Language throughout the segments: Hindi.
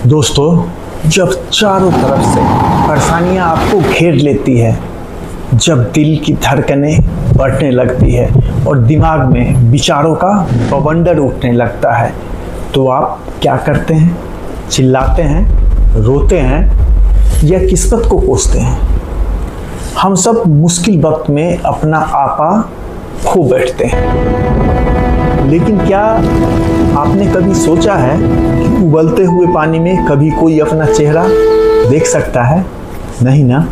दोस्तों, जब चारों तरफ से परेशानियां आपको घेर लेती है, जब दिल की धड़कनें बढ़ने लगती है और दिमाग में विचारों का बवंडर उठने लगता है, तो आप क्या करते हैं? चिल्लाते हैं, रोते हैं या किस्मत को कोसते हैं? हम सब मुश्किल वक्त में अपना आपा खो बैठते हैं। लेकिन क्या आपने कभी सोचा है कि उबलते हुए पानी में कभी कोई अपना चेहरा देख सकता है? नहीं ना।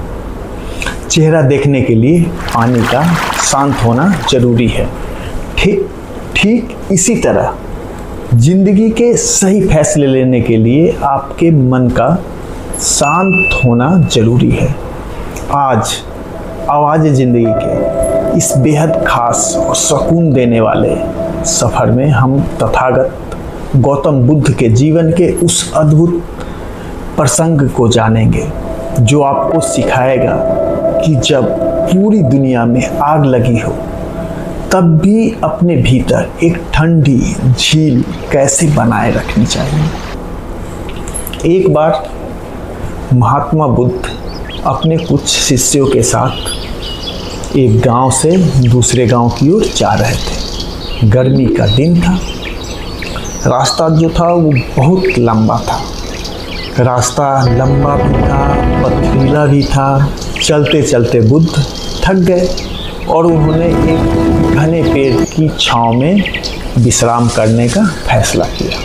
चेहरा देखने के लिए पानी का शांत होना जरूरी है। ठीक इसी तरह जिंदगी के सही फैसले लेने के लिए आपके मन का शांत होना जरूरी है। आज आवाज़ जिंदगी के इस बेहद खास और सुकून देने वाले सफ़र में हम तथागत गौतम बुद्ध के जीवन के उस अद्भुत प्रसंग को जानेंगे, जो आपको सिखाएगा कि जब पूरी दुनिया में आग लगी हो, तब भी अपने भीतर एक ठंडी झील कैसे बनाए रखनी चाहिए। एक बार महात्मा बुद्ध अपने कुछ शिष्यों के साथ एक गांव से दूसरे गांव की ओर जा रहे थे। गर्मी का दिन था। रास्ता जो था वो बहुत लंबा था। रास्ता लंबा भी था, पथरीला भी था। चलते चलते बुद्ध थक गए और उन्होंने एक घने पेड़ की छांव में विश्राम करने का फैसला किया।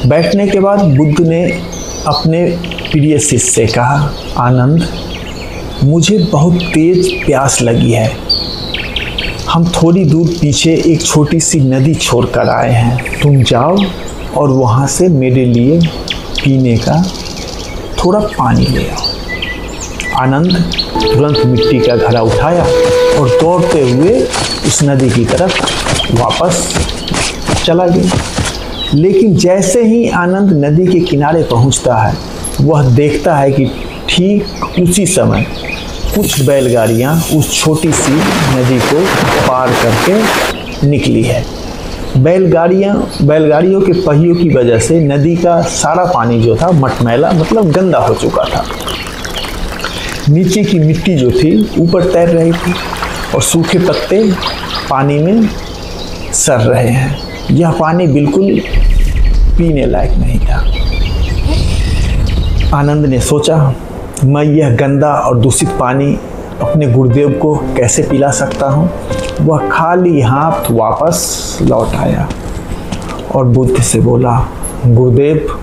बैठने के बाद बुद्ध ने अपने प्रिय शिष्य से कहा, आनंद, मुझे बहुत तेज प्यास लगी है। हम थोड़ी दूर पीछे एक छोटी सी नदी छोड़कर आए हैं। तुम जाओ और वहाँ से मेरे लिए पीने का थोड़ा पानी ले आओ। आनंद तुरंत मिट्टी का घड़ा उठाया और दौड़ते हुए उस नदी की तरफ वापस चला गया। लेकिन जैसे ही आनंद नदी के किनारे पहुंचता है, वह देखता है कि ठीक उसी समय कुछ बैलगाड़ियां उस छोटी सी नदी को पार करके निकली है। बैलगाड़ियों के पहियों की वजह से नदी का सारा पानी जो था मटमैला, मतलब गंदा हो चुका था। नीचे की मिट्टी जो थी ऊपर तैर रही थी और सूखे पत्ते पानी में सर रहे हैं। यह पानी बिल्कुल पीने लायक नहीं था। आनंद ने सोचा, मैं यह गंदा और दूषित पानी अपने गुरुदेव को कैसे पिला सकता हूँ। वह खाली हाथ वापस लौट आया और बुद्ध से बोला, गुरुदेव,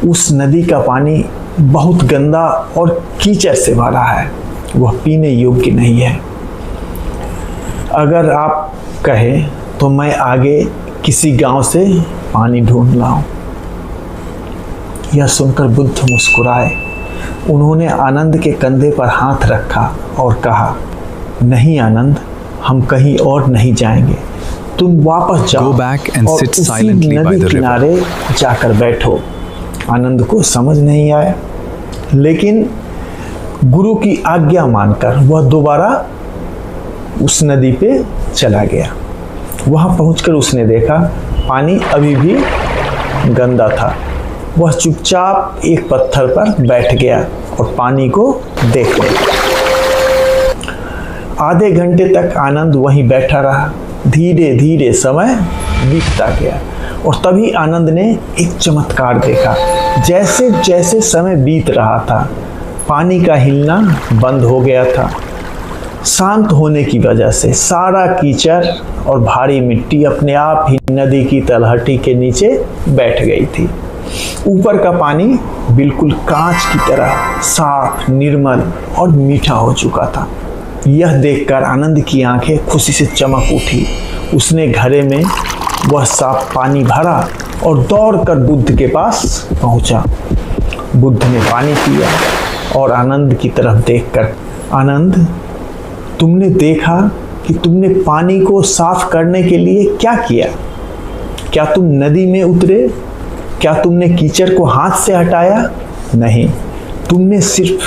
उस नदी का पानी बहुत गंदा और कीचड़ से भरा है। वह पीने योग्य नहीं है। अगर आप कहें तो मैं आगे किसी गांव से पानी ढूंढ लाऊं। यह सुनकर बुद्ध मुस्कुराए। उन्होंने आनंद के कंधे पर हाथ रखा और कहा, नहीं आनंद, हम कहीं और नहीं जाएंगे। तुम वापस जाओ और उसी नदी किनारे जाकर बैठो। आनंद को समझ नहीं आया, लेकिन गुरु की आज्ञा मानकर वह दोबारा उस नदी पे चला गया। वहां पहुंचकर उसने देखा पानी अभी भी गंदा था। वह चुपचाप एक पत्थर पर बैठ गया और पानी को देख लिया। आधे घंटे तक आनंद वहीं बैठा रहा। धीरे धीरे समय बीतता गया और तभी आनंद ने एक चमत्कार देखा। जैसे जैसे समय बीत रहा था, पानी का हिलना बंद हो गया था। शांत होने की वजह से सारा कीचड़ और भारी मिट्टी अपने आप ही नदी की तलहटी के नीचे बैठ गई थी। ऊपर का पानी बिल्कुल कांच की तरह साफ, निर्मल और मीठा हो चुका था। यह देखकर आनंद की आंखें खुशी से चमक उठी। उसने घड़े में वह साफ पानी भरा और दौड़कर बुद्ध के पास पहुंचा। बुद्ध ने पानी पिया और आनंद की तरफ देखकर, आनंद, तुमने देखा कि तुमने पानी को साफ करने के लिए क्या किया? क्या तुम नदी में उतरे? क्या तुमने कीचड़ को हाथ से हटाया? नहीं, तुमने सिर्फ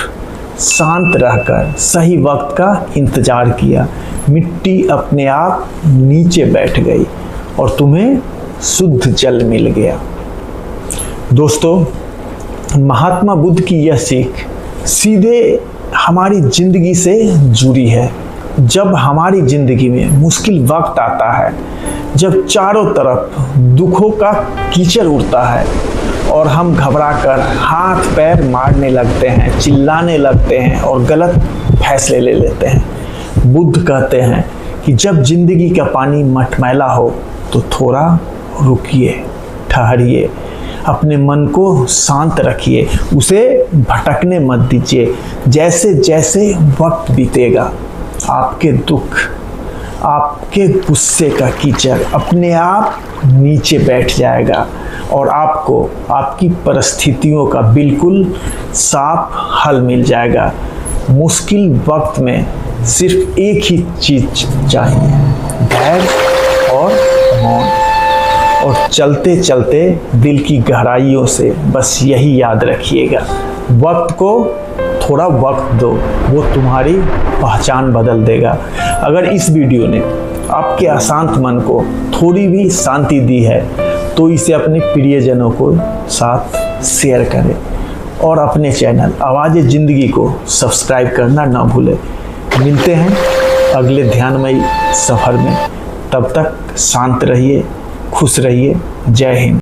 शांत रहकर सही वक्त का इंतजार किया। मिट्टी अपने आप नीचे बैठ गई और तुम्हें शुद्ध जल मिल गया। दोस्तों, महात्मा बुद्ध की यह सीख सीधे हमारी ज़िंदगी से जुड़ी है। जब हमारी ज़िंदगी में मुश्किल वक्त आता है, जब चारों तरफ दुखों का कीचड़ उड़ता है और हम घबराकर हाथ पैर मारने लगते हैं, चिल्लाने लगते हैं और गलत फैसले ले लेते हैं, बुद्ध कहते हैं कि जब ज़िंदगी का पानी मटमैला हो तो थोड़ा रुकिए, ठहरिए, अपने मन को शांत रखिए, उसे भटकने मत दीजिए। जैसे जैसे वक्त बीतेगा, आपके दुख, आपके गुस्से का कीचड़ अपने आप नीचे बैठ जाएगा और आपको आपकी परिस्थितियों का बिल्कुल साफ हल मिल जाएगा। मुश्किल वक्त में सिर्फ एक ही चीज़ चाहिए, धैर्य और मौन। और चलते चलते दिल की गहराइयों से बस यही याद रखिएगा, वक्त को थोड़ा वक्त दो, वो तुम्हारी पहचान बदल देगा। अगर इस वीडियो ने आपके अशांत मन को थोड़ी भी शांति दी है तो इसे अपने प्रियजनों को साथ शेयर करें और अपने चैनल आवाज़ ज़िंदगी को सब्सक्राइब करना ना भूलें। मिलते हैं अगले ध्यानमयी सफ़र में, तब तक शांत रहिए, खुश रहिए। जय हिंद।